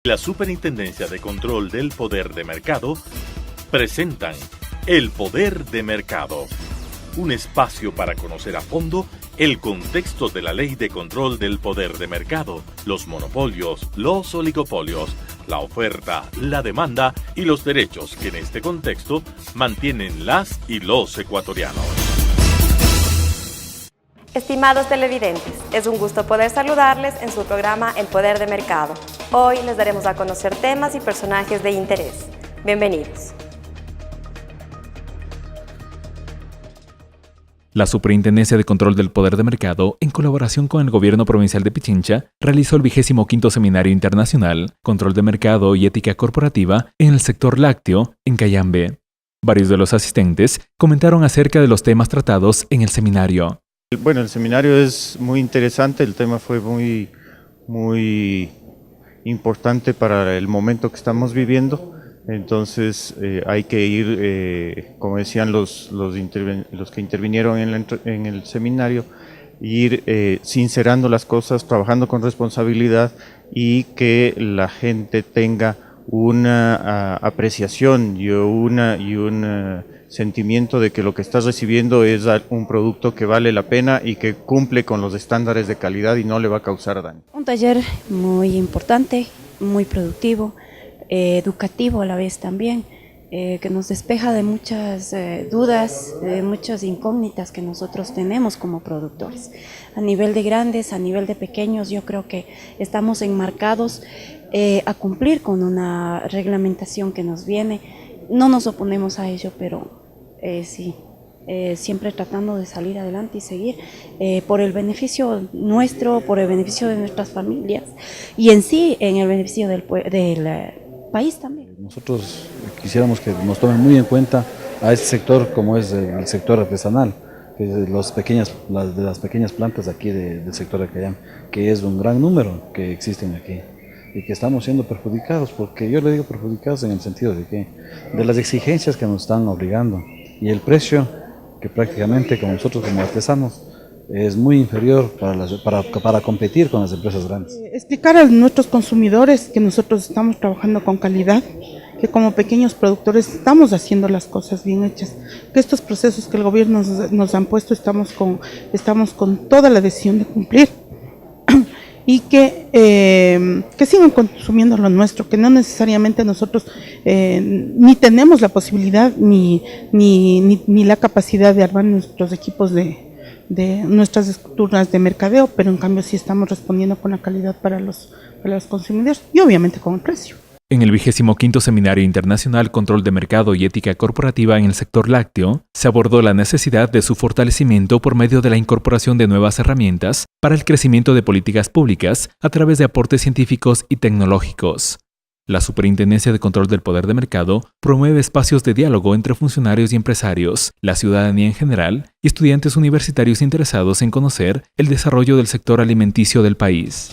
La Superintendencia de Control del Poder de Mercado presentan El Poder de Mercado, un espacio para conocer a fondo el contexto de la Ley de Control del Poder de Mercado, los monopolios, los oligopolios, la oferta, la demanda y los derechos que en este contexto mantienen las y los ecuatorianos. Estimados televidentes, es un gusto poder saludarles en su programa El Poder de Mercado. Hoy les daremos a conocer temas y personajes de interés. Bienvenidos. La Superintendencia de Control del Poder de Mercado, en colaboración con el Gobierno Provincial de Pichincha, realizó el 25º Seminario Internacional Control de Mercado y Ética Corporativa en el sector lácteo, en Cayambe. Varios de los asistentes comentaron acerca de los temas tratados en el seminario. Bueno, el seminario es muy interesante, el tema fue muy importante para el momento que estamos viviendo, entonces hay que ir, como decían los que intervinieron en el seminario, ir sincerando las cosas, trabajando con responsabilidad y que la gente tenga una apreciación y un sentimiento de que lo que estás recibiendo es un producto que vale la pena y que cumple con los estándares de calidad y no le va a causar daño. Un taller muy importante, muy productivo, educativo a la vez también, que nos despeja de muchas dudas, de muchas incógnitas que nosotros tenemos como productores. A nivel de grandes, a nivel de pequeños, yo creo que estamos enmarcados a cumplir con una reglamentación que nos viene. No nos oponemos a ello, pero sí, siempre tratando de salir adelante y seguir por el beneficio nuestro, por el beneficio de nuestras familias y en sí en el beneficio del país también. Nosotros quisiéramos que nos tomen muy en cuenta a este sector como es el sector artesanal, que es de las pequeñas plantas aquí del sector de Cayambe, que es un gran número que existen aquí. Y que estamos siendo perjudicados, porque yo le digo perjudicados en el sentido de las exigencias que nos están obligando y el precio que prácticamente como nosotros como artesanos es muy inferior para competir con las empresas grandes. Explicar a nuestros consumidores que nosotros estamos trabajando con calidad, que como pequeños productores estamos haciendo las cosas bien hechas, que estos procesos que el gobierno nos han puesto estamos con toda la decisión de cumplir. Y que sigan consumiendo lo nuestro, que no necesariamente nosotros ni tenemos la posibilidad ni la capacidad de armar nuestros equipos de nuestras estructuras de mercadeo, pero en cambio sí estamos respondiendo con la calidad para los consumidores y obviamente con el precio. En el 25º Seminario Internacional Control de Mercado y Ética Corporativa en el sector lácteo, se abordó la necesidad de su fortalecimiento por medio de la incorporación de nuevas herramientas para el crecimiento de políticas públicas a través de aportes científicos y tecnológicos. La Superintendencia de Control del Poder de Mercado promueve espacios de diálogo entre funcionarios y empresarios, la ciudadanía en general y estudiantes universitarios interesados en conocer el desarrollo del sector alimenticio del país.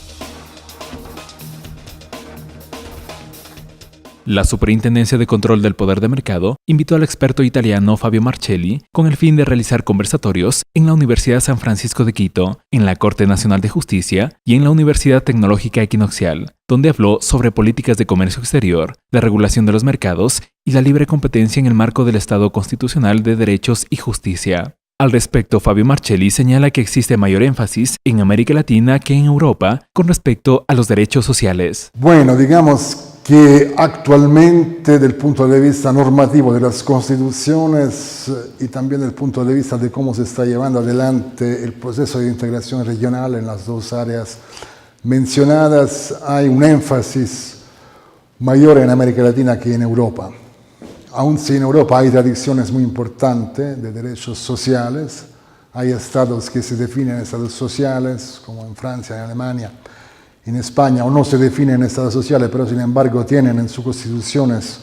La Superintendencia de Control del Poder de Mercado invitó al experto italiano Fabio Marcelli con el fin de realizar conversatorios en la Universidad San Francisco de Quito, en la Corte Nacional de Justicia y en la Universidad Tecnológica Equinoccial, donde habló sobre políticas de comercio exterior, la regulación de los mercados y la libre competencia en el marco del Estado Constitucional de Derechos y Justicia. Al respecto, Fabio Marcelli señala que existe mayor énfasis en América Latina que en Europa con respecto a los derechos sociales. Bueno, digamos que actualmente desde el punto de vista normativo de las constituciones y también desde el punto de vista de cómo se está llevando adelante el proceso de integración regional en las dos áreas mencionadas, hay un énfasis mayor en América Latina que en Europa. Aun si en Europa hay tradiciones muy importantes de derechos sociales, hay estados que se definen estados sociales, como en Francia, en Alemania, en España, o no se definen estados sociales, pero sin embargo tienen en sus constituciones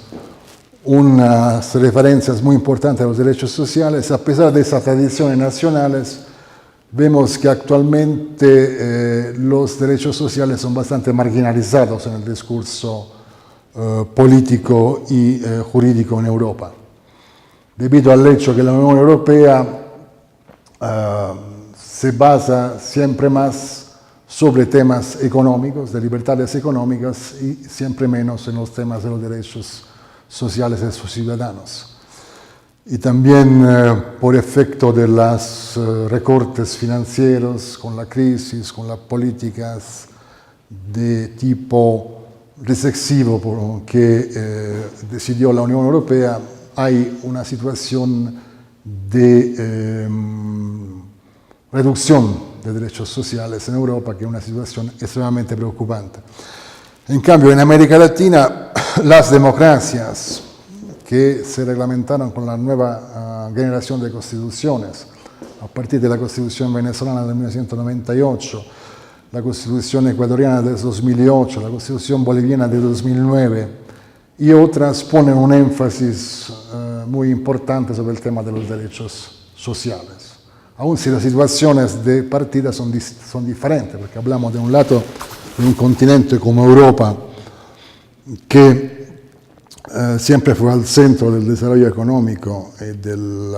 unas referencias muy importantes a los derechos sociales. A pesar de esas tradiciones nacionales, vemos que actualmente los derechos sociales son bastante marginalizados en el discurso político y jurídico en Europa, debido al hecho que la Unión Europea se basa siempre más sobre temas económicos, de libertades económicas y siempre menos en los temas de los derechos sociales de sus ciudadanos. Y también por efecto de los recortes financieros, con la crisis, con las políticas de tipo recesivo que decidió la Unión Europea, hay una situación de reducción de derechos sociales en Europa, que es una situación extremadamente preocupante. En cambio, en América Latina, las democracias que se reglamentaron con la nueva generación de constituciones, a partir de la Constitución venezolana de 1998, la Constitución ecuatoriana de 2008, la Constitución boliviana de 2009 y otras, ponen un énfasis muy importante sobre el tema de los derechos sociales. Aun si las situaciones de partida son diferentes, porque hablamos de un lado de un continente como Europa, que siempre fue al centro del desarrollo económico y del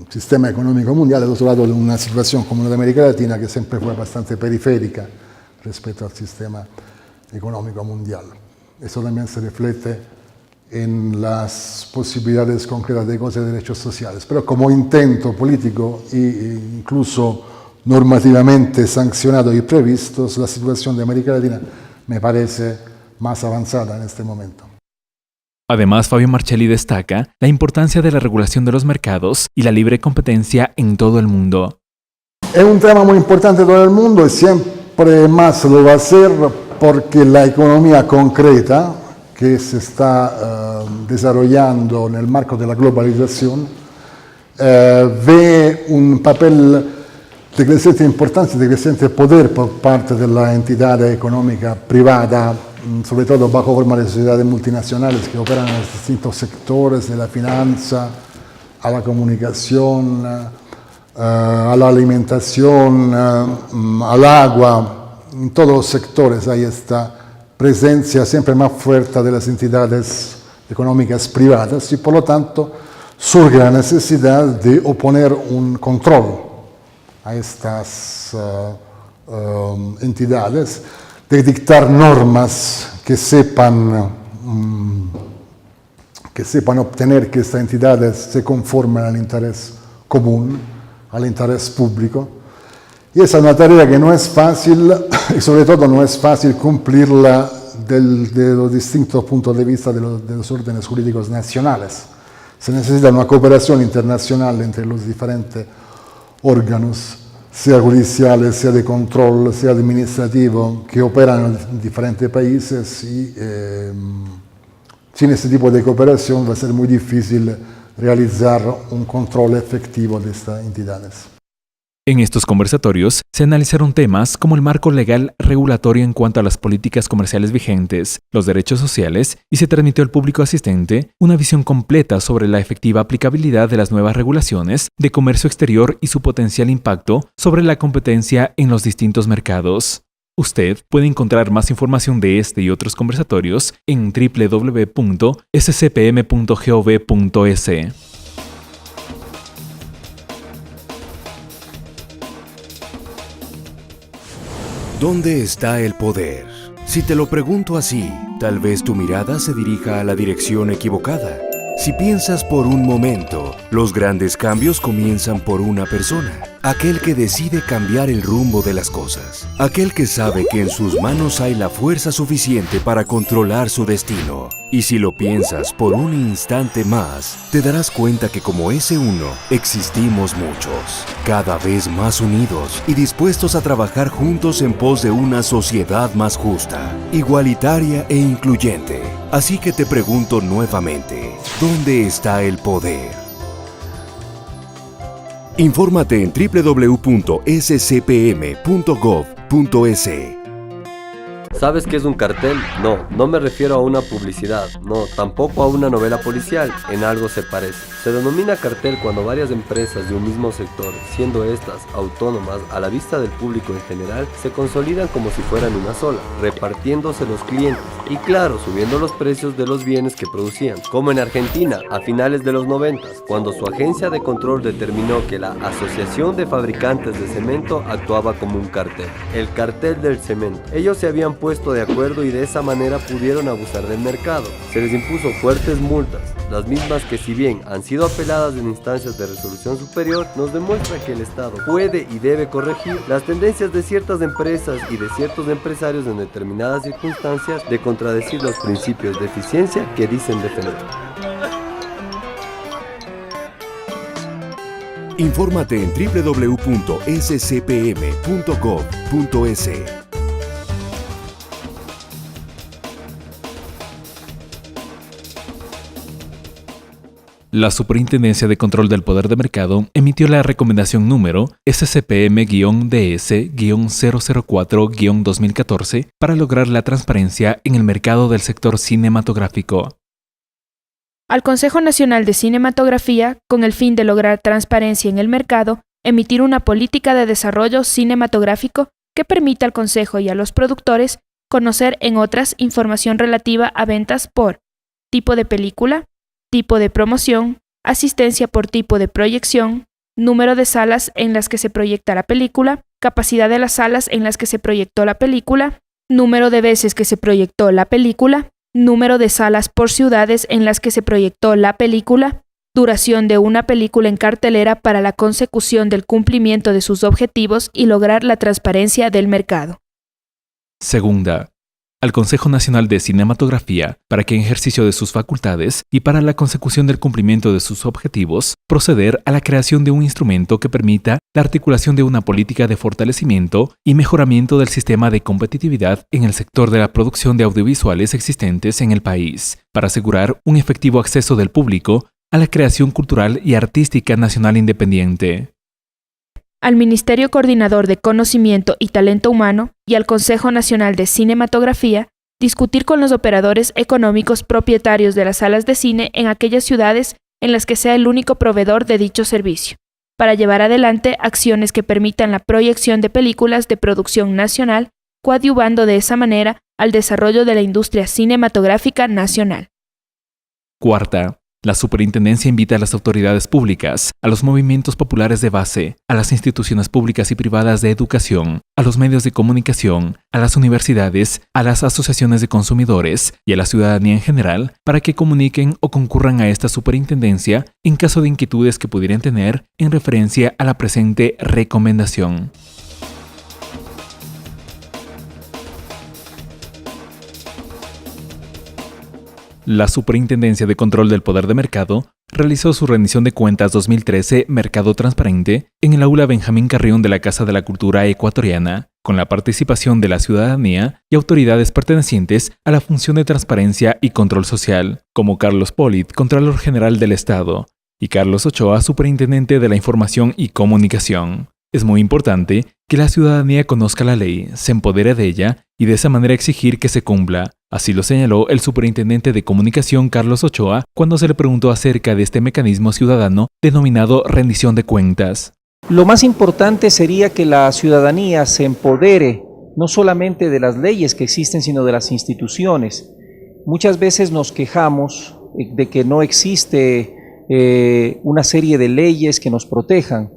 sistema económico mundial, del otro lado de una situación como la de América Latina, que siempre fue bastante periférica respecto al sistema económico mundial. Eso también se refleja en las posibilidades concretas de goce de derechos sociales. Pero como intento político e incluso normativamente sancionado y previsto, la situación de América Latina me parece más avanzada en este momento. Además, Fabio Marchelli destaca la importancia de la regulación de los mercados y la libre competencia en todo el mundo. Es un tema muy importante en todo el mundo y siempre más lo va a ser porque la economía concreta que se está desarrollando en el marco de la globalización ve un papel de creciente importancia, de creciente poder por parte de la entidad económica privada, sobre todo bajo forma de sociedades multinacionales que operan en los distintos sectores, de la finanza, a la comunicación, a la alimentación, al agua, en todos los sectores hay esta presencia siempre más fuerte de las entidades económicas privadas y por lo tanto surge la necesidad de oponer un control a estas entidades, de dictar normas que sepan obtener que estas entidades se conformen al interés común, al interés público. Y esa es una tarea que no es fácil y sobre todo no es fácil cumplirla de los distintos puntos de vista de los órdenes jurídicos nacionales. Se necesita una cooperación internacional entre los diferentes órganos, sea judiciales, sea de control, sea administrativo, que operan en diferentes países y sin este tipo de cooperación va a ser muy difícil realizar un control efectivo de estas entidades. En estos conversatorios se analizaron temas como el marco legal regulatorio en cuanto a las políticas comerciales vigentes, los derechos sociales y se transmitió al público asistente una visión completa sobre la efectiva aplicabilidad de las nuevas regulaciones de comercio exterior y su potencial impacto sobre la competencia en los distintos mercados. Usted puede encontrar más información de este y otros conversatorios en www.scpm.gov.es. ¿Dónde está el poder? Si te lo pregunto así, tal vez tu mirada se dirija a la dirección equivocada. Si piensas por un momento, los grandes cambios comienzan por una persona, aquel que decide cambiar el rumbo de las cosas, aquel que sabe que en sus manos hay la fuerza suficiente para controlar su destino. Y si lo piensas por un instante más, te darás cuenta que como ese uno, existimos muchos, cada vez más unidos y dispuestos a trabajar juntos en pos de una sociedad más justa, igualitaria e incluyente. Así que te pregunto nuevamente, ¿dónde está el poder? Infórmate en www.scpm.gov.es. ¿Sabes qué es un cartel? No me refiero a una publicidad, no, tampoco a una novela policial, en algo se parece. Se denomina cartel cuando varias empresas de un mismo sector, siendo estas autónomas a la vista del público en general, se consolidan como si fueran una sola, repartiéndose los clientes, y claro, subiendo los precios de los bienes que producían, como en Argentina a finales de los 90, cuando su agencia de control determinó que la Asociación de Fabricantes de Cemento actuaba como un cartel, el cartel del cemento. Ellos se habían puesto de acuerdo y de esa manera pudieron abusar del mercado. Se les impuso fuertes multas, las mismas que, si bien han sido apeladas en instancias de resolución superior, nos demuestra que el Estado puede y debe corregir las tendencias de ciertas empresas y de ciertos empresarios en determinadas circunstancias de contradecir los principios de eficiencia que dicen defender. Infórmate en www.scpm.gov.es. La Superintendencia de Control del Poder de Mercado emitió la recomendación número SCPM-DS-004-2014 para lograr la transparencia en el mercado del sector cinematográfico. Al Consejo Nacional de Cinematografía, con el fin de lograr transparencia en el mercado, emitir una política de desarrollo cinematográfico que permita al Consejo y a los productores conocer, en otras, información relativa a ventas por tipo de película, tipo de promoción, asistencia por tipo de proyección, número de salas en las que se proyecta la película, capacidad de las salas en las que se proyectó la película, número de veces que se proyectó la película, número de salas por ciudades en las que se proyectó la película, duración de una película en cartelera para la consecución del cumplimiento de sus objetivos y lograr la transparencia del mercado. Segunda, al Consejo Nacional de Cinematografía, para que en ejercicio de sus facultades y para la consecución del cumplimiento de sus objetivos, proceder a la creación de un instrumento que permita la articulación de una política de fortalecimiento y mejoramiento del sistema de competitividad en el sector de la producción de audiovisuales existentes en el país, para asegurar un efectivo acceso del público a la creación cultural y artística nacional independiente. Al Ministerio Coordinador de Conocimiento y Talento Humano y al Consejo Nacional de Cinematografía, discutir con los operadores económicos propietarios de las salas de cine en aquellas ciudades en las que sea el único proveedor de dicho servicio, para llevar adelante acciones que permitan la proyección de películas de producción nacional, coadyuvando de esa manera al desarrollo de la industria cinematográfica nacional. Cuarta, la Superintendencia invita a las autoridades públicas, a los movimientos populares de base, a las instituciones públicas y privadas de educación, a los medios de comunicación, a las universidades, a las asociaciones de consumidores y a la ciudadanía en general para que comuniquen o concurran a esta superintendencia en caso de inquietudes que pudieran tener en referencia a la presente recomendación. La Superintendencia de Control del Poder de Mercado realizó su rendición de cuentas 2013 Mercado Transparente en el aula Benjamín Carrión de la Casa de la Cultura Ecuatoriana, con la participación de la ciudadanía y autoridades pertenecientes a la función de transparencia y control social, como Carlos Polit, Contralor General del Estado, y Carlos Ochoa, Superintendente de la Información y Comunicación. Es muy importante que la ciudadanía conozca la ley, se empodere de ella y de esa manera exigir que se cumpla. Así lo señaló el superintendente de comunicación Carlos Ochoa cuando se le preguntó acerca de este mecanismo ciudadano denominado rendición de cuentas. Lo más importante sería que la ciudadanía se empodere no solamente de las leyes que existen, sino de las instituciones. Muchas veces nos quejamos de que no existe una serie de leyes que nos protejan.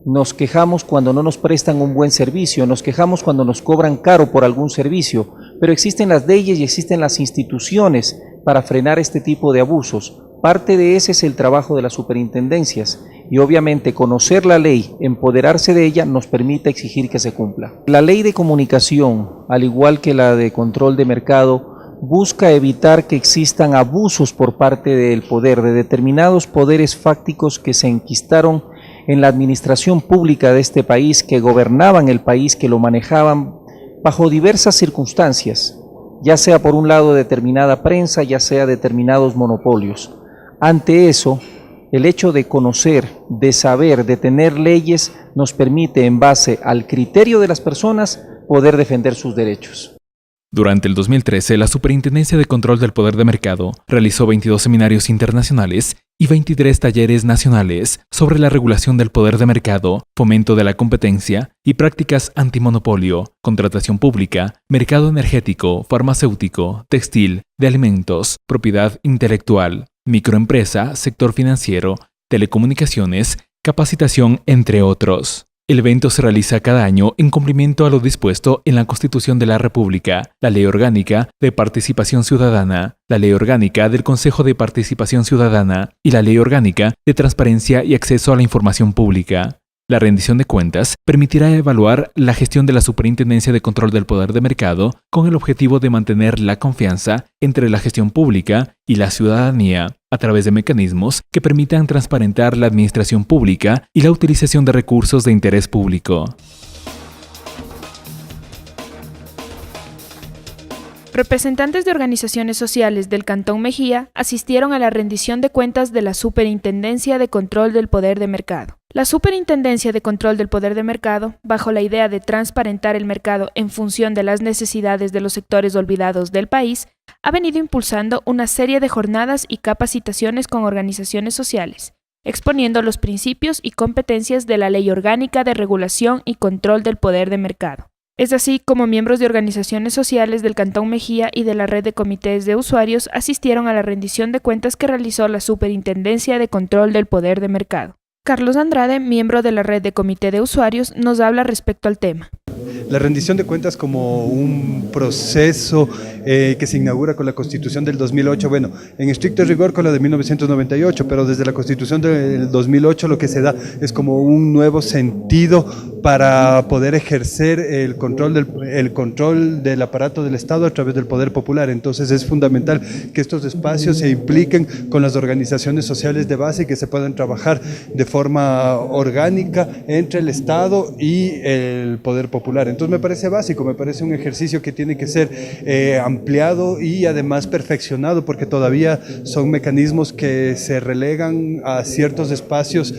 Nos quejamos cuando no nos prestan un buen servicio, nos quejamos cuando nos cobran caro por algún servicio, pero existen las leyes y existen las instituciones para frenar este tipo de abusos. Parte de ese es el trabajo de las superintendencias y obviamente conocer la ley, empoderarse de ella, nos permite exigir que se cumpla. La ley de comunicación, al igual que la de control de mercado, busca evitar que existan abusos por parte del poder, de determinados poderes fácticos que se enquistaron en la administración pública de este país, que gobernaban el país, que lo manejaban bajo diversas circunstancias, ya sea por un lado determinada prensa, ya sea determinados monopolios. Ante eso, el hecho de conocer, de saber, de tener leyes, nos permite, en base al criterio de las personas, poder defender sus derechos. Durante el 2013, la Superintendencia de Control del Poder de Mercado realizó 22 seminarios internacionales y 23 talleres nacionales sobre la regulación del poder de mercado, fomento de la competencia y prácticas antimonopolio, contratación pública, mercado energético, farmacéutico, textil, de alimentos, propiedad intelectual, microempresa, sector financiero, telecomunicaciones, capacitación, entre otros. El evento se realiza cada año en cumplimiento a lo dispuesto en la Constitución de la República, la Ley Orgánica de Participación Ciudadana, la Ley Orgánica del Consejo de Participación Ciudadana y la Ley Orgánica de Transparencia y Acceso a la Información Pública. La rendición de cuentas permitirá evaluar la gestión de la Superintendencia de Control del Poder de Mercado con el objetivo de mantener la confianza entre la gestión pública y la ciudadanía a través de mecanismos que permitan transparentar la administración pública y la utilización de recursos de interés público. Representantes de organizaciones sociales del Cantón Mejía asistieron a la rendición de cuentas de la Superintendencia de Control del Poder de Mercado. La Superintendencia de Control del Poder de Mercado, bajo la idea de transparentar el mercado en función de las necesidades de los sectores olvidados del país, ha venido impulsando una serie de jornadas y capacitaciones con organizaciones sociales, exponiendo los principios y competencias de la Ley Orgánica de Regulación y Control del Poder de Mercado. Es así como miembros de organizaciones sociales del Cantón Mejía y de la red de comités de usuarios asistieron a la rendición de cuentas que realizó la Superintendencia de Control del Poder de Mercado. Carlos Andrade, miembro de la red de comité de usuarios, nos habla respecto al tema. La rendición de cuentas como un proceso que se inaugura con la Constitución del 2008, bueno, en estricto rigor con la de 1998, pero desde la Constitución del 2008 lo que se da es como un nuevo sentido para poder ejercer el control del aparato del Estado a través del poder popular. Entonces es fundamental que estos espacios se impliquen con las organizaciones sociales de base y que se puedan trabajar de forma orgánica entre el Estado y el poder popular. Entonces me parece básico, me parece un ejercicio que tiene que ser ampliado y además perfeccionado, porque todavía son mecanismos que se relegan a ciertos espacios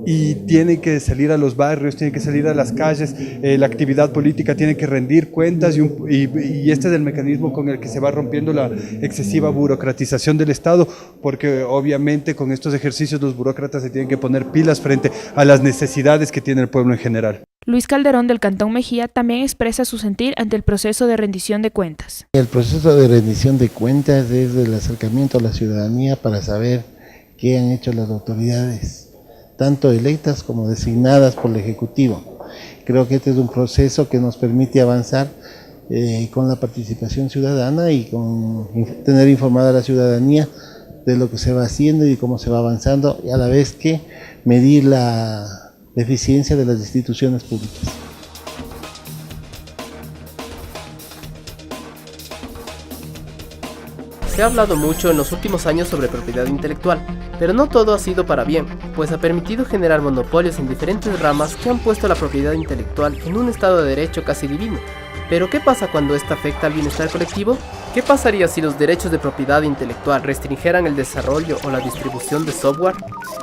y tienen que salir a los barrios, tienen que salir a las calles, la actividad política tiene que rendir cuentas y este es el mecanismo con el que se va rompiendo la excesiva burocratización del Estado, porque obviamente con estos ejercicios los burócratas se tienen que poner pilas frente a las necesidades que tiene el pueblo en general. Luis Calderón del Cantón Mejía también expresa su sentir ante el proceso de rendición de cuentas. El proceso de rendición de cuentas es el acercamiento a la ciudadanía para saber qué han hecho las autoridades, tanto electas como designadas por el Ejecutivo. Creo que este es un proceso que nos permite avanzar con la participación ciudadana y con tener informada a la ciudadanía de lo que se va haciendo y cómo se va avanzando, y a la vez que medir la eficiencia de las instituciones públicas. Se ha hablado mucho en los últimos años sobre propiedad intelectual, pero no todo ha sido para bien, pues ha permitido generar monopolios en diferentes ramas que han puesto la propiedad intelectual en un estado de derecho casi divino. Pero ¿qué pasa cuando esto afecta al bienestar colectivo? ¿Qué pasaría si los derechos de propiedad intelectual restringieran el desarrollo o la distribución de software?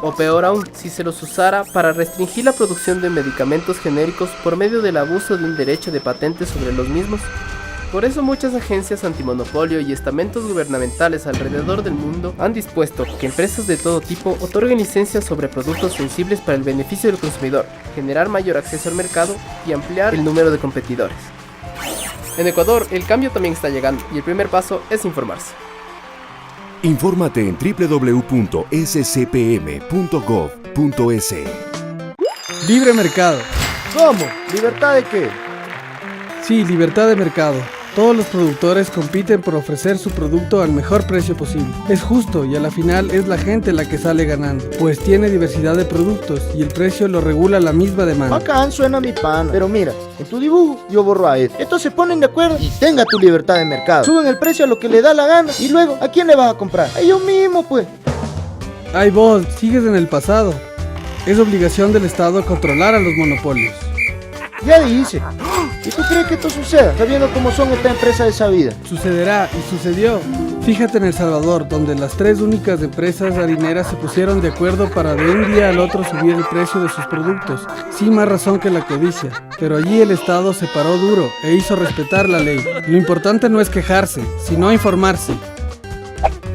O peor aún, si se los usara para restringir la producción de medicamentos genéricos por medio del abuso de un derecho de patente sobre los mismos. Por eso muchas agencias antimonopolio y estamentos gubernamentales alrededor del mundo han dispuesto que empresas de todo tipo otorguen licencias sobre productos sensibles para el beneficio del consumidor, generar mayor acceso al mercado y ampliar el número de competidores. En Ecuador, el cambio también está llegando y el primer paso es informarse. Infórmate en www.scpm.gov.es. Libre mercado. ¿Cómo? ¿Libertad de qué? Sí, libertad de mercado. Todos los productores compiten por ofrecer su producto al mejor precio posible. Es justo y a la final es la gente la que sale ganando, pues tiene diversidad de productos y el precio lo regula la misma demanda. Bacán suena mi pan, pero mira, en tu dibujo yo borro a este. Estos se ponen de acuerdo y tenga tu libertad de mercado. Suben el precio a lo que le da la gana y luego, ¿a quién le vas a comprar? A ellos mismos, pues. Ay vos, sigues en el pasado. Es obligación del Estado controlar a los monopolios. Ya dice. ¿Y tú crees que esto suceda, sabiendo cómo son esta empresa de esa vida? Sucederá y sucedió. Fíjate en El Salvador, donde las 3 únicas empresas harineras se pusieron de acuerdo para de un día al otro subir el precio de sus productos, sin más razón que la codicia. Pero allí el Estado se paró duro e hizo respetar la ley. Lo importante no es quejarse, sino informarse.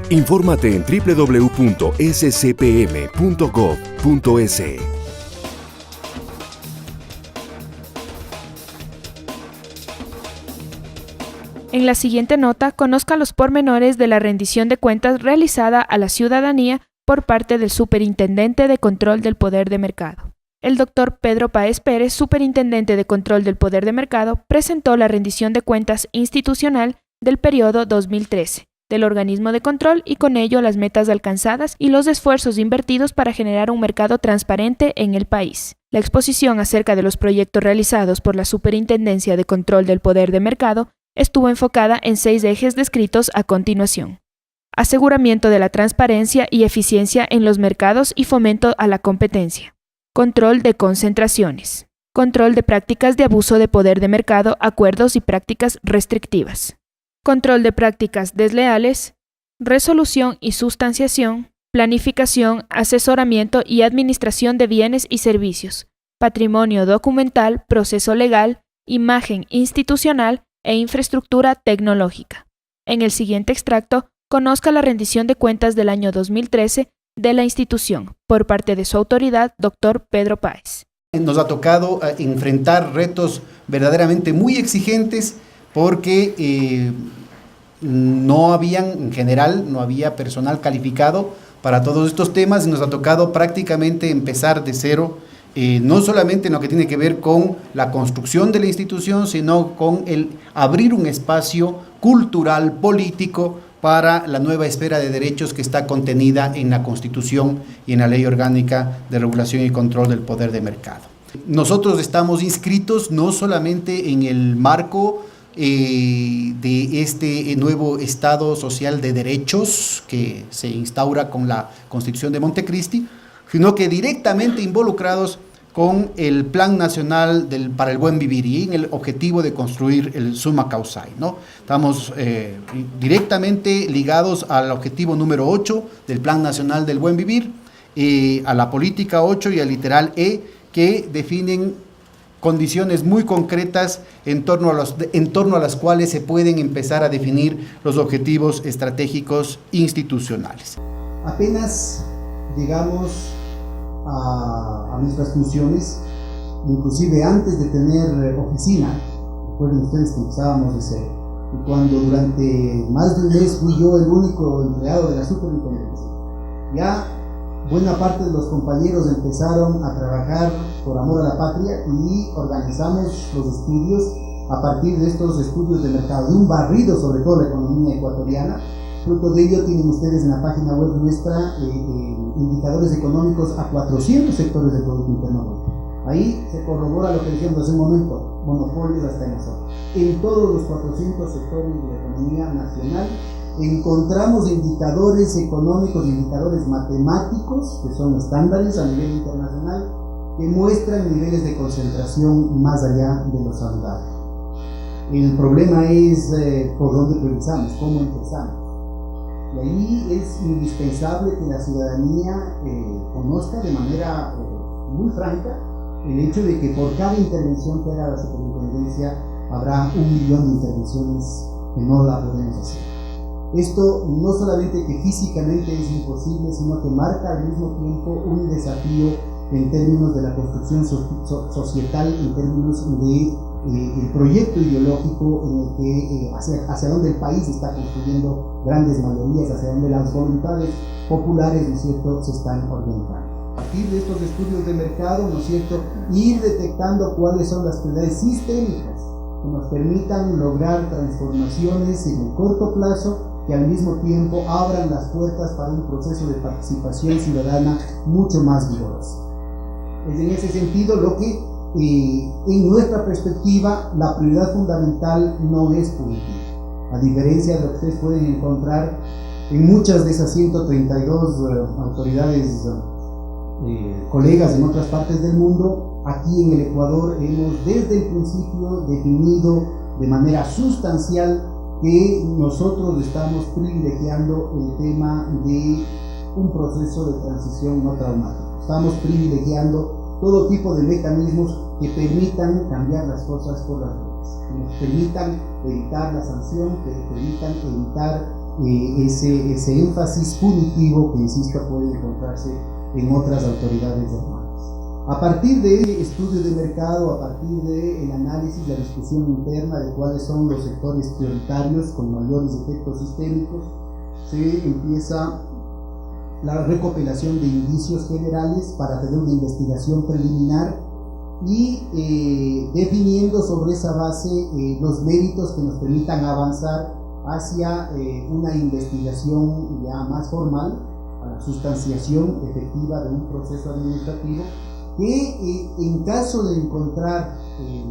Infórmate en www.scpm.gov.es. En la siguiente nota, conozca los pormenores de la rendición de cuentas realizada a la ciudadanía por parte del Superintendente de Control del Poder de Mercado. El doctor Pedro Páez Pérez, Superintendente de Control del Poder de Mercado, presentó la rendición de cuentas institucional del periodo 2013 del organismo de control y con ello las metas alcanzadas y los esfuerzos invertidos para generar un mercado transparente en el país. La exposición acerca de los proyectos realizados por la Superintendencia de Control del Poder de Mercado estuvo enfocada en 6 ejes descritos a continuación. Aseguramiento de la transparencia y eficiencia en los mercados y fomento a la competencia. Control de concentraciones. Control de prácticas de abuso de poder de mercado, acuerdos y prácticas restrictivas. Control de prácticas desleales. Resolución y sustanciación. Planificación, asesoramiento y administración de bienes y servicios. Patrimonio documental, proceso legal, imagen institucional e infraestructura tecnológica. En el siguiente extracto, conozca la rendición de cuentas del año 2013 de la institución, por parte de su autoridad, Dr. Pedro Páez. Nos ha tocado enfrentar retos verdaderamente muy exigentes porque no había personal calificado para todos estos temas y nos ha tocado prácticamente empezar de cero. No solamente en lo que tiene que ver con la construcción de la institución, sino con el abrir un espacio cultural, político, para la nueva esfera de derechos que está contenida en la Constitución y en la Ley Orgánica de Regulación y Control del Poder de Mercado. Nosotros estamos inscritos no solamente en el marco de este nuevo Estado Social de Derechos que se instaura con la Constitución de Montecristi, sino que directamente involucrados con el Plan Nacional para el Buen Vivir y en el objetivo de construir el Summa Causai, ¿no? Estamos directamente ligados al objetivo número 8 del Plan Nacional del Buen Vivir, a la política 8 y al literal E, que definen condiciones muy concretas en torno a las cuales se pueden empezar a definir los objetivos estratégicos institucionales. Apenas llegamos a nuestras funciones, inclusive antes de tener oficina, recuerden ustedes que empezábamos de cero, y cuando durante más de un mes fui yo el único empleado de la superintendencia, ya buena parte de los compañeros empezaron a trabajar por amor a la patria y organizamos los estudios a partir de estos estudios de mercado, de un barrido sobre todo la economía ecuatoriana. Fruto de ello tienen ustedes en la página web nuestra indicadores económicos a 400 sectores del Producto Interno Bruto. Ahí se corrobora lo que decíamos hace un momento, monopolios hasta en nosotros. En todos los 400 sectores de la economía nacional encontramos indicadores económicos, indicadores matemáticos, que son estándares a nivel internacional, que muestran niveles de concentración más allá de lo saludable. El problema es por dónde priorizamos, cómo empezamos. Y ahí es indispensable que la ciudadanía conozca de manera muy franca el hecho de que por cada intervención que haga la superintendencia habrá 1 millón de intervenciones que no la podemos hacer. Esto no solamente que físicamente es imposible, sino que marca al mismo tiempo un desafío en términos de la construcción societal, en términos de el proyecto ideológico en el que hacia donde el país está construyendo grandes mayorías, hacia donde las voluntades populares, ¿no es cierto?, se están orientando. A partir de estos estudios de mercado, ¿no es cierto?, ir detectando cuáles son las prioridades sistémicas que nos permitan lograr transformaciones en el corto plazo que al mismo tiempo abran las puertas para un proceso de participación ciudadana mucho más vigoroso. Es en ese sentido lo que, en nuestra perspectiva, la prioridad fundamental no es punitiva. A diferencia de lo que ustedes pueden encontrar en muchas de esas 132 autoridades colegas en otras partes del mundo, aquí en el Ecuador hemos desde el principio definido de manera sustancial que nosotros estamos privilegiando el tema de un proceso de transición no traumático. Estamos privilegiando todo tipo de mecanismos que permitan cambiar las cosas por las buenas, que nos permitan evitar la sanción, que permitan evitar ese énfasis punitivo que, insisto, puede encontrarse en otras autoridades normales. A partir del estudio de mercado, a partir del análisis, la discusión interna de cuáles son los sectores prioritarios con mayores efectos sistémicos, se empieza la recopilación de indicios generales para tener una investigación preliminar y definiendo sobre esa base los méritos que nos permitan avanzar hacia una investigación ya más formal, a la sustanciación efectiva de un proceso administrativo que en caso de encontrar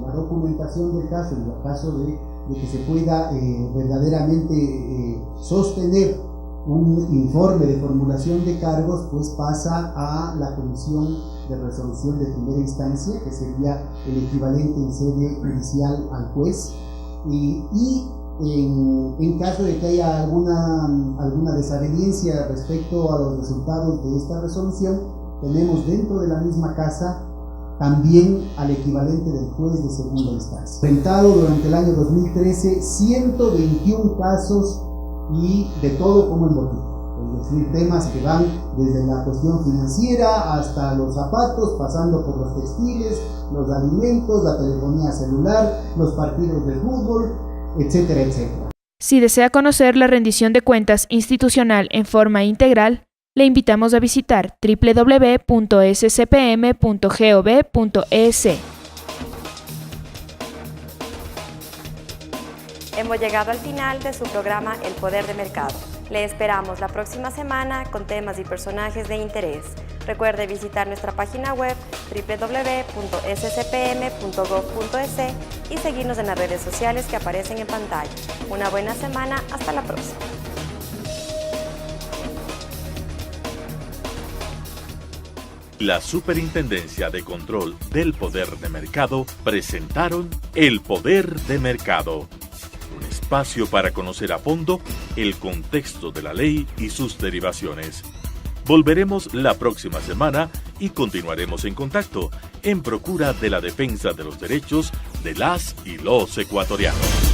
la documentación del caso, en el caso de que se pueda verdaderamente sostener un informe de formulación de cargos, pues pasa a la Comisión de Resolución de Primera Instancia, que sería el equivalente en sede judicial al juez, y en caso de que haya alguna desaveniencia respecto a los resultados de esta resolución, tenemos dentro de la misma casa también al equivalente del juez de segunda instancia. Presentado durante el año 2013 121 casos y de todo como en botín, es decir, temas que van desde la cuestión financiera hasta los zapatos, pasando por los textiles, los alimentos, la telefonía celular, los partidos de fútbol, etcétera, etcétera. Si desea conocer la rendición de cuentas institucional en forma integral, le invitamos a visitar www.scpm.gov.es. Hemos llegado al final de su programa El Poder de Mercado. Le esperamos la próxima semana con temas y personajes de interés. Recuerde visitar nuestra página web www.scpm.gov.es y seguirnos en las redes sociales que aparecen en pantalla. Una buena semana, hasta la próxima. La Superintendencia de Control del Poder de Mercado presentaron El Poder de Mercado, un espacio para conocer a fondo el contexto de la ley y sus derivaciones. Volveremos la próxima semana y continuaremos en contacto en procura de la defensa de los derechos de las y los ecuatorianos.